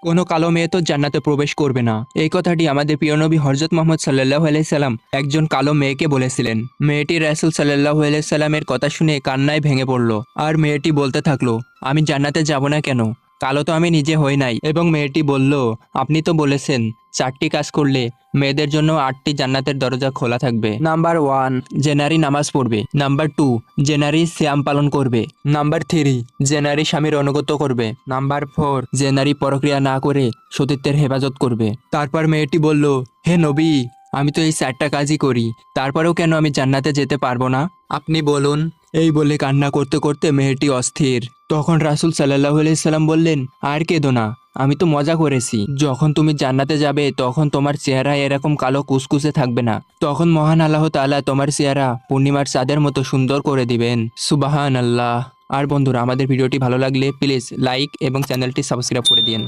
কোনো কালো মেয়ে তো জান্নাতে প্রবেশ করবে না। এই কথাটি আমাদের প্রিয় নবী হযরত মুহাম্মদ সাল্লাল্লাহু আলাইহি সাল্লাম একজন কালো মেয়েকে বলেছিলেন। মেয়েটি রাসূল সাল্লাল্লাহু আলাইহি সাল্লামের কথা শুনে কান্নায় ভেঙে পড়ল। আর মেয়েটি বলতে থাকলো, আমি জান্নাতে যাব না কেন? কালো তো আমি নিজে হই নাই। এবং মেয়েটি বলল, আপনি তো বলেছেন 4টি কাজ করলে মেয়েদের জন্য 8টি জান্নাতের দরজা খোলা থাকবে। নাম্বার 1, যে নারী নামাজ পড়বে। নাম্বার 2, যে নারী সিয়াম পালন করবে। নাম্বার 3, যে নারী স্বামীর অনুগত করবে। নাম্বার 4, যে নারী পরক্রিয়া না করে সতীত্বের হেফাজত করবে। তারপর মেয়েটি বলল, হে নবী, আমি তো এই 4টা কাজই করি, তারপরেও কেন আমি জান্নাতে যেতে পারবো না? আপনি বলুন। এই বলে কান্না করতে করতে মেয়েটি অস্থির। তখন রাসূল সাল্লাল্লাহু আলাইহি সাল্লাম বললেন, আর কেঁদো না, আমি তো মজা করেছি। যখন তুমি জান্নাতে যাবে তখন তোমার চেহারা এরকম কালো কুচকুচে থাকবে না। তখন মহান আল্লাহ তাআলা তোমার চেহারা পূর্ণিমার চাঁদের মতো সুন্দর করে দিবেন। সুবহানাল্লাহ। আর বন্ধুরা, আমাদের ভিডিওটি ভালো লাগলে প্লিজ লাইক এবং চ্যানেলটি সাবস্ক্রাইব করে দিন।